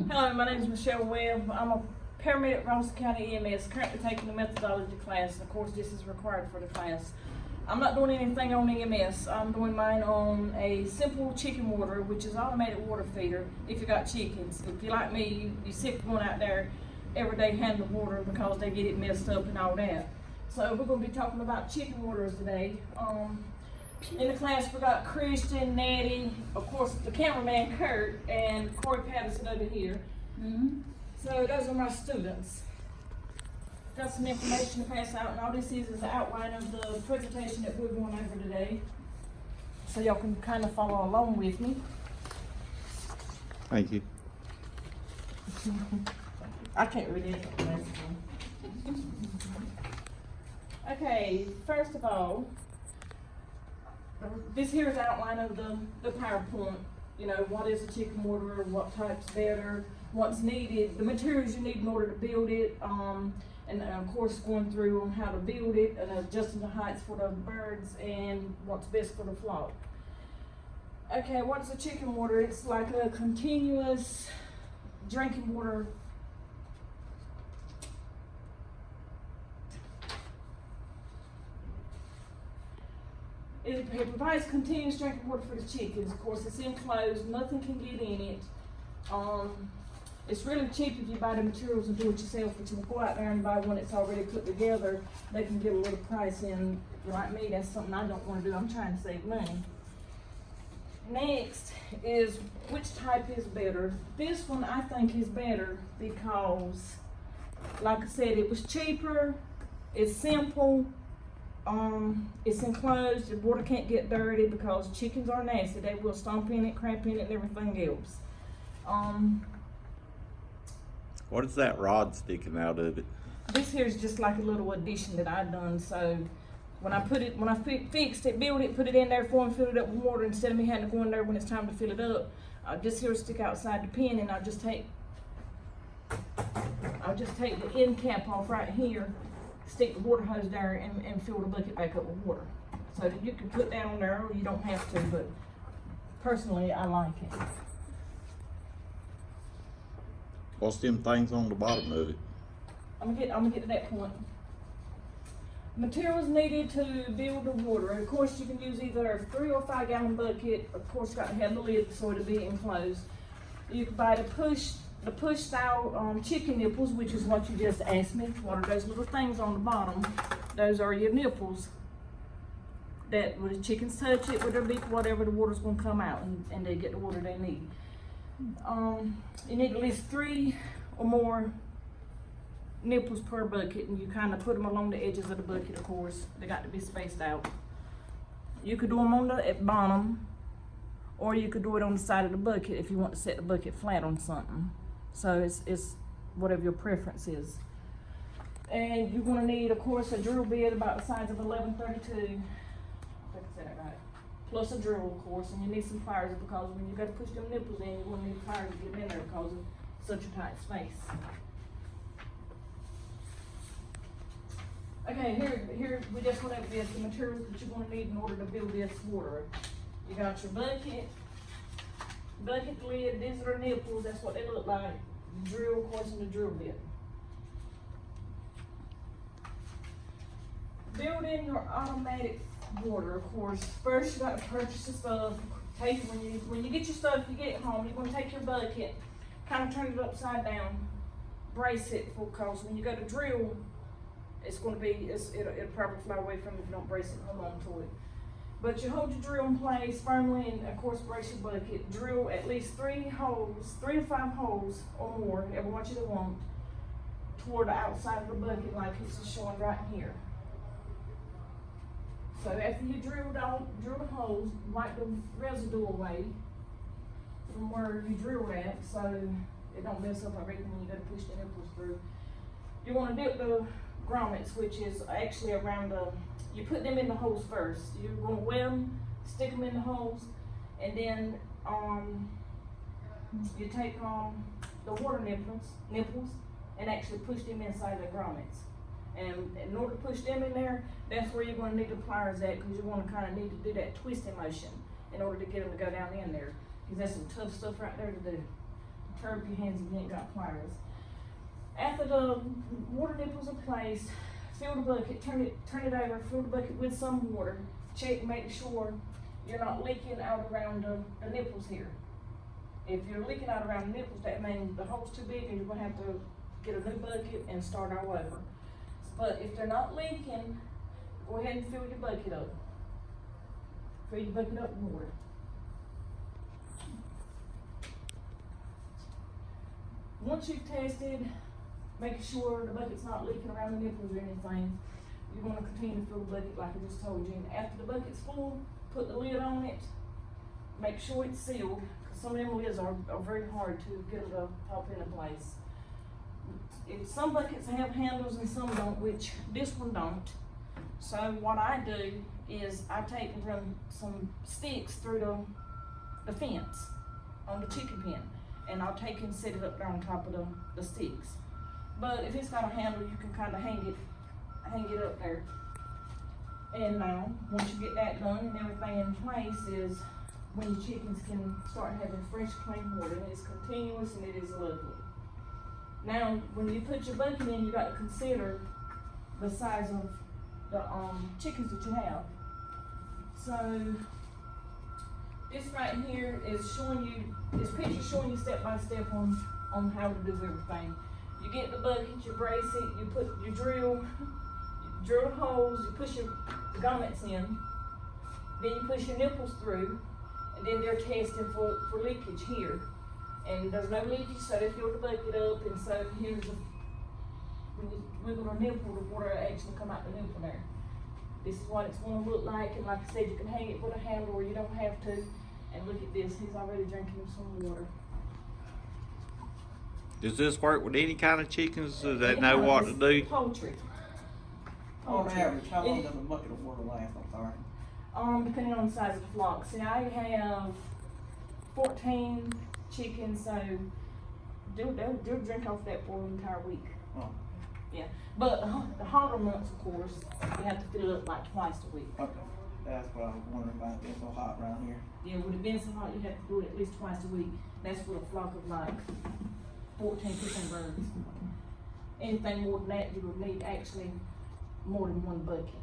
Hello, my name is Michelle Webb. I'm a paramedic at Ross County EMS, currently taking the methodology class, and of course this is required for the class. I'm not doing anything on EMS. I'm doing mine on a simple chicken water, which is automated water feeder if you got chickens. If you like me, you sick of going out there every day handling water because they get it messed up and all that. So we're going to be talking about chicken waters today. In the class we got Christian, Natty, of course the cameraman Kurt, and Corey Patterson over here. So those are my students. Got some information to pass out, and all this is the outline of the presentation that we're going over today. So y'all can kind of follow along with me. Thank you. I can't read it. Okay, first of all, this here is the outline of the PowerPoint. You know, what is a chicken water, what type's better, what's needed, the materials you need in order to build it, and of course going through on how to build it and adjusting the heights for the birds and what's best for the flock. Okay, what is a chicken water? It's like a continuous drinking water. It provides continuous drinking water for the chickens. Of course, it's enclosed, nothing can get in it. It's really cheap if you buy the materials and do it yourself, but you can go out there and buy one that's already put together. They can get a little price in. If you're like me, that's something I don't want to do. I'm trying to save money. Next is which type is better. This one I think is better because, like I said, it was cheaper, it's simple, it's enclosed, the water can't get dirty because chickens are nasty. They will stomp in it, crap in it, and everything else. What is that rod sticking out of it? This here is just like a little addition that I've done. So when I fixed it, built it, put it in there for and filled it up with water, instead of me having to go in there when it's time to fill it up, I'll just here stick outside the pen, and I'll just take the end cap off right here, stick the water hose there, and fill the bucket back up with water. So that you can put that on there, or you don't have to, but personally I like it. What's them things on the bottom of it? I'm gonna get to that point. Materials needed to build the water. Of course, you can use either a 3 or 5 gallon bucket. Of course, got to have the lid so it'll be enclosed. You can buy the push style chicken nipples, which is what you just asked me. What are those little things on the bottom? Those are your nipples. That when the chickens touch it with their beak, whatever, the water's gonna come out, and they get the water they need. You need at least 3 or more nipples per bucket, and you kind of put them along the edges of the bucket. Of course, they got to be spaced out. You could do them on the bottom, or you could do it on the side of the bucket if you want to set the bucket flat on something. So it's whatever your preference is. And you're going to need, of course, a drill bit about the size of 1132. I think I said that right. Plus a drill, of course, and you need some pliers because when you got to push them nipples in, you're going to need pliers to get them in there because of such a tight space. Okay, here we just went over this, the materials that you're going to need in order to build this water. You got your bucket lid, these are nipples, that's what they look like. The drill, of course, and the drill bit. Building your automatic water, of course. First, you got to purchase the stuff. When you get your stuff, you get it home. You're going to take your bucket, kind of turn it upside down, brace it, because when you go to drill, it'll probably fly away from you if you don't brace it and hold on to it. But you hold your drill in place firmly, and of course brace your bucket. Drill at least 3 to 5 holes or more, ever what you want, toward the outside of the bucket, like it's showing right here. So after you drill the holes, wipe the residue away from where you drilled at, so it don't mess up everything when you go to push the nipples through. You want to dip the grommets, which is actually around you put them in the holes first. You're going to web them, stick them in the holes, and then you take the water nipples and actually push them inside the grommets. And in order to push them in there, that's where you're going to need the pliers at, because you're going to kind of need to do that twisting motion in order to get them to go down in there, because that's some tough stuff right there to do. tear up your hands if you ain't got pliers. After the water nipples are placed, fill the bucket, turn it over, fill the bucket with some water. Check, make sure you're not leaking out around the nipples here. If you're leaking out around the nipples, that means the hole's too big and you're gonna have to get a new bucket and start all over. But if they're not leaking, go ahead and fill your bucket up. Fill your bucket up with water. Once you've tested, making sure the bucket's not leaking around the nipples or anything, you're gonna continue to fill the bucket like I just told you. And after the bucket's full, put the lid on it, make sure it's sealed, because some of them lids are very hard to get it to pop into place. Some buckets have handles and some don't, which this one don't. So what I do is I take and run some sticks through the fence on the chicken pen, and I'll take and set it up there on top of the sticks. But if it's got a handle, you can kind of hang it up there. And now, once you get that done and everything in place, is when your chickens can start having fresh, clean water, and it's continuous and it is lovely. Now, when you put your bucket in, you got to consider the size of the chickens that you have. So, this right here is showing you, this picture showing you step by step on how to do everything. You get the bucket, you brace it, you drill the holes, you push your grommets in, then you push your nipples through, and then they're testing for leakage here. And there's no leakage, so they fill the bucket up, and so here's when you wiggle the nipple, the water actually come out the nipple there. This is what it's gonna look like, and like I said, you can hang it with a handle or you don't have to. And look at this, he's already drinking some water. Does this work with any kind of chickens? Do they know what to do? Poultry. On average, how long does a bucket of water last? I'm sorry. Depending on the size of the flock. See, I have 14 chickens, so they'll drink off that for an entire week. Oh. Yeah, but the hotter months, of course, you have to fill it up like twice a week. Okay. That's what I was wondering about. It's so hot around here. Yeah, with it being so hot, you have to do it at least twice a week. That's for a flock of like 14, 15 birds. Anything more than that, you would need actually more than one bucket.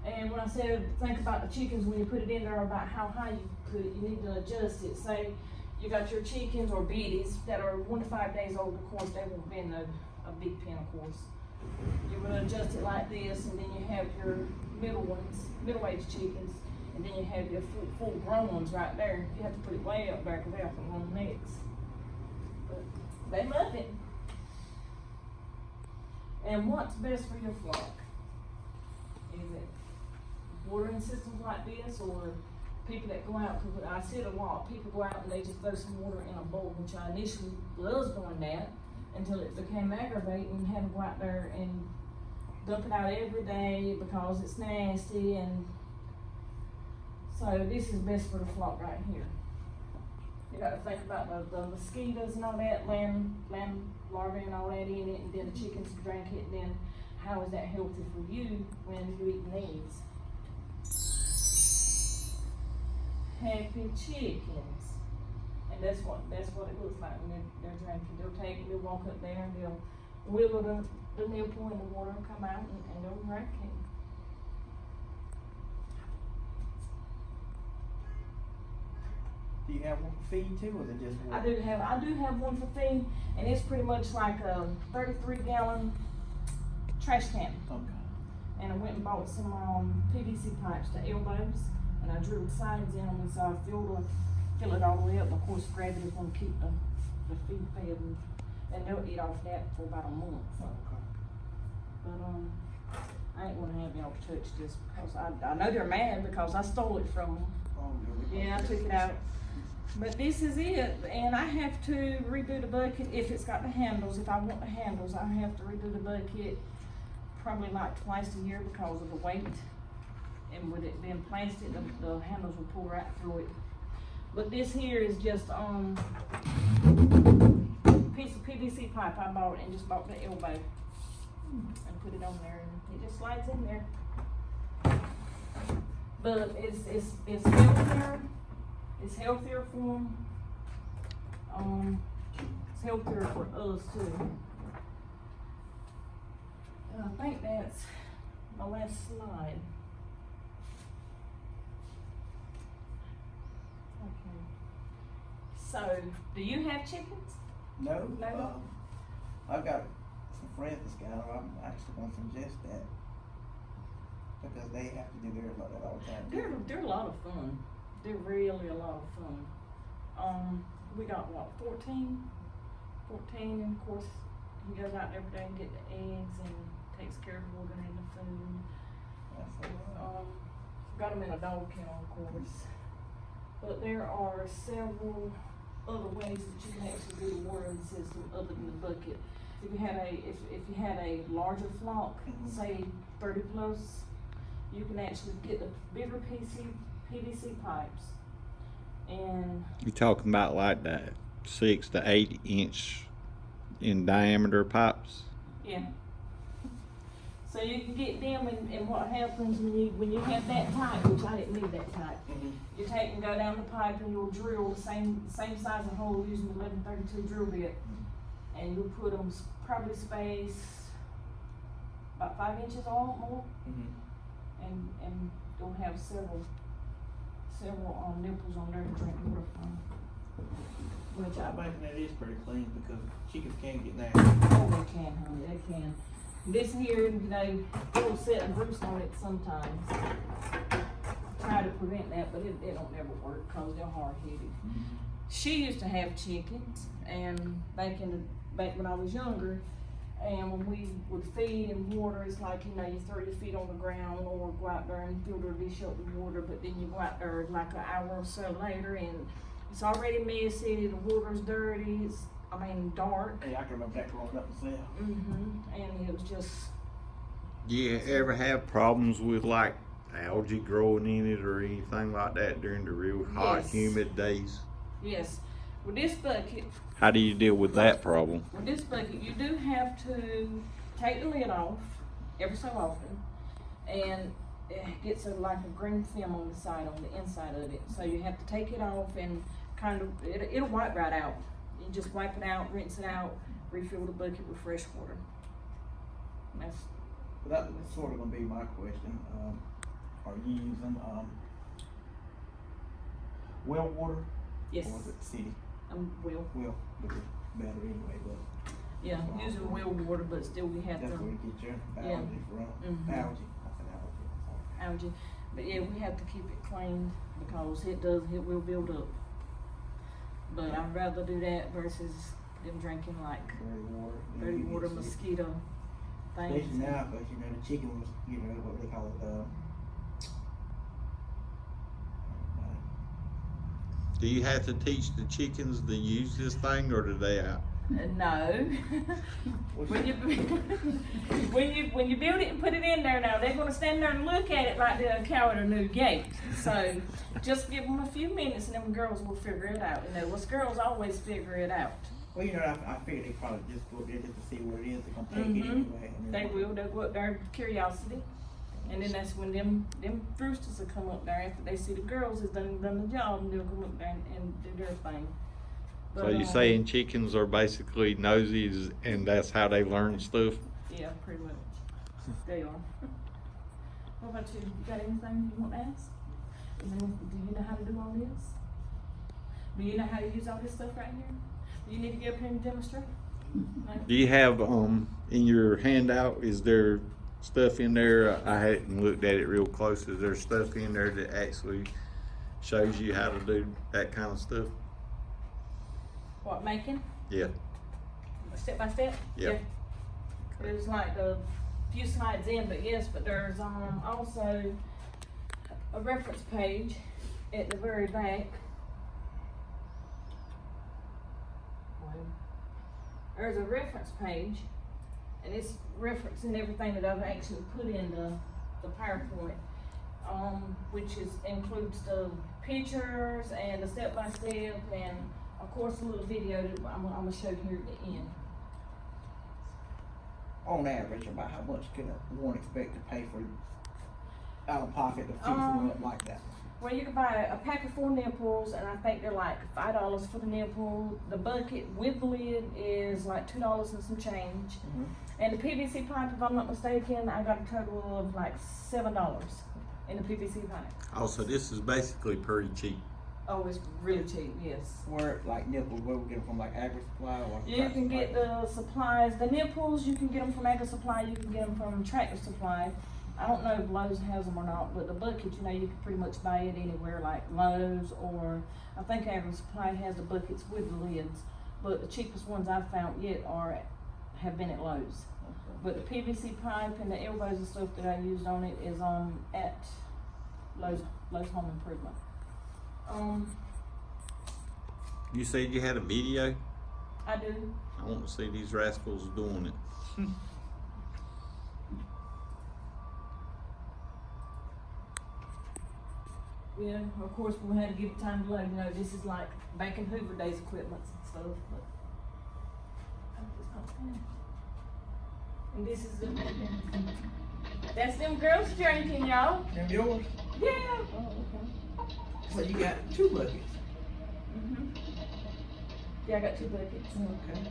And when I said think about the chickens when you put it in there, about how high you put it, you need to adjust it. Say you got your chickens or biddies that are 1 to 5 days old, of course they won't be in a big pen, of course. You're gonna adjust it like this, and then you have your middle-aged chickens, and then you have your full-grown ones right there. You have to put it way up there because they have long necks. But they love it. And what's best for your flock? Is it watering systems like this, or people that go out, because I see it a lot, people go out and they just throw some water in a bowl, which I initially was doing that until it became aggravating and had to go out there and dump it out every day because it's nasty. And so this is best for the flock right here. You got to think about the mosquitoes and all that, land larvae and all that in it, and then the chickens drink it, and then how is that healthy for you when you're eating these? Happy chickens. And that's what it looks like when they're drinking. They'll walk up there and they'll wiggle the nipple in the water and come out and they'll drink it. Do you have one for feed too, or is it just water? I do have one for feed, and it's pretty much like a 33-gallon trash can. Okay. And I went and bought some PVC pipes, the elbows, and I drilled sides in them, and so I fill it all the way up. Of course, gravity is going to keep the feed fed, and they'll eat off that for about a month. Okay. But I ain't gonna have y'all touch this because I know they're mad because I stole it from them. Oh, Yeah, I took it out. But this is it, and I have to redo the bucket if it's got the handles. If I want the handles, I have to redo the bucket probably like twice a year because of the weight. And with it being plastic, the handles will pull right through it. But this here is just piece of PVC pipe I bought, and just bought the elbow and put it on there, and it just slides in there. But it's filled there. It's healthier for them. It's healthier for us too. And I think that's my last slide. Okay. So, do you have chickens? No, No. I've got some friends that's got them. I'm actually gonna suggest that. Because they have to do theirs like that all the time. They're a lot of fun. They're really a lot of fun. We got what, 14, and of course, he goes out every day and get the eggs and takes care of the water and the food. That's Got them in a dog kennel, of course. But there are several other ways that you can actually do the watering system other than the bucket. If you had a larger flock, say 30 plus, you can actually get the bigger PVC pipes. And You talking about like that 6 to 8 inch in diameter pipes? yeah. So you can get them, and what happens when you have that type, which I didn't need that type, you take and go down the pipe and you'll drill the same size of hole using the 1132 drill bit, and you'll put them probably spaced about 5 inches or more, and you'll have several nipples on there to drink water from. Which I I imagine that is pretty clean because chickens can get nasty. Oh, they can, honey, they can. This here, they'll sit and roost on it sometimes. Try to prevent that, but it don't never work because they're hard-headed. She used to have chickens, and back when I was younger, and when we would feed and water, it's like, you throw your feet on the ground or go out there and fill their dish up with water, but then you go out there like an hour or so later and it's already messy, the water's dirty, it's dark. Hey, I can remember that growing up myself. And it was just. Do you ever have problems with like algae growing in it or anything like that during the real hot, Yes. humid days? Yes. With this bucket, How do you deal with that problem? you do have to take the lid off every so often, and it gets like a green film on the inside of it. So you have to take it off and it'll wipe right out. You just wipe it out, rinse it out, refill the bucket with fresh water. That's That was sort of gonna be my question. Are you using well water? yes. Or is it city? Well, Well, but it's better anyway, but yeah, using well water, but still we have that's to where you get your Yeah. algae from. Mhm. Algae. I said algae. I'm sorry. algae. But yeah, we have to keep it clean because it will build up. But I'd rather do that versus them drinking like dirty water mosquito Especially things. now, because the chicken was, what they call it, Do you have to teach the chickens to use this thing, or do they out? No. when you build it and put it in there now, they're gonna stand there and look at it like they're a cow at a new gate. So just give them a few minutes and them girls will figure it out. Us girls always figure it out. well, I figured they probably just go there just to see what it is. They're gonna take it anyway. And They then- will. They'll go up there with curiosity. And then that's when them roosters will come up there after they see the girls has done the job, and they'll come up there and do their thing. So But, you saying chickens are basically nosy, and that's how they learn stuff? Yeah, pretty much. They are. What about you? You got anything you want to ask? Do you know how to do all this? Do you know how to use all this stuff right here? Do you need to get up here and demonstrate? No? Do you have in your handout? Is there stuff in there? I hadn't looked at it real close. Is there stuff in there that actually shows you how to do that kind of stuff? What, making? Yeah. Step by step? Yeah. Yeah. There's like a few slides in, but yes, but there's also a reference page at the very back. There's a reference page, and it's referencing everything that I've actually put in the PowerPoint, which includes the pictures and the step-by-step, and of course a little video that I'm gonna show here at the end. On average, about how much could one expect to pay for out of pocket to fix one up like that? Well, you can buy a pack of 4 nipples, and I think they're like $5 for the nipple. The bucket with the lid is like $2 and some change. Mhm. And the PVC pipe, if I'm not mistaken, I got a total of like $7 in the PVC pipe. Also, this is basically pretty cheap. Oh, it's really cheap, yes. Where, like nipples, where we get them from, like Agri Supply or? You Tractor can get Supply? the supplies, the nipples, you can get them from Agri Supply, you can get them from Tractor Supply. I don't know if Lowe's has them or not, but the bucket, you know, you can pretty much buy it anywhere like Lowe's, or I think Agri Supply has the buckets with the lids. But the cheapest ones I've found yet have been at Lowe's. Okay. But the PVC pipe and the elbows and stuff that I used on it is at Lowe's Home Improvement. You said you had a video? I do. I want to see these rascals doing it. Yeah, of course, we had to give it time to load, you know, this is like back in Hoover days equipment and stuff, but. I'm just gonna- And this is that's them girls drinking, y'all. Them yours? Yeah. Oh, okay. So you got 2 buckets? Yeah, I got 2 buckets. Okay.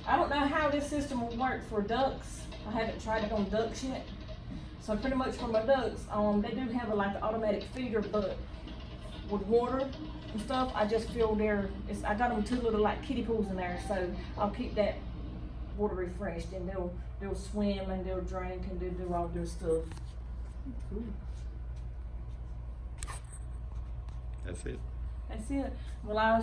I don't know how this system will work for ducks. I haven't tried it on ducks yet. So pretty much for my ducks, they do have like an automatic feeder, but with water and stuff, I just feel I got them 2 little like kiddie pools in there, so I'll keep that water refreshed, and they'll swim and they'll drink and they'll do all their stuff. That's it. That's it. Well, I was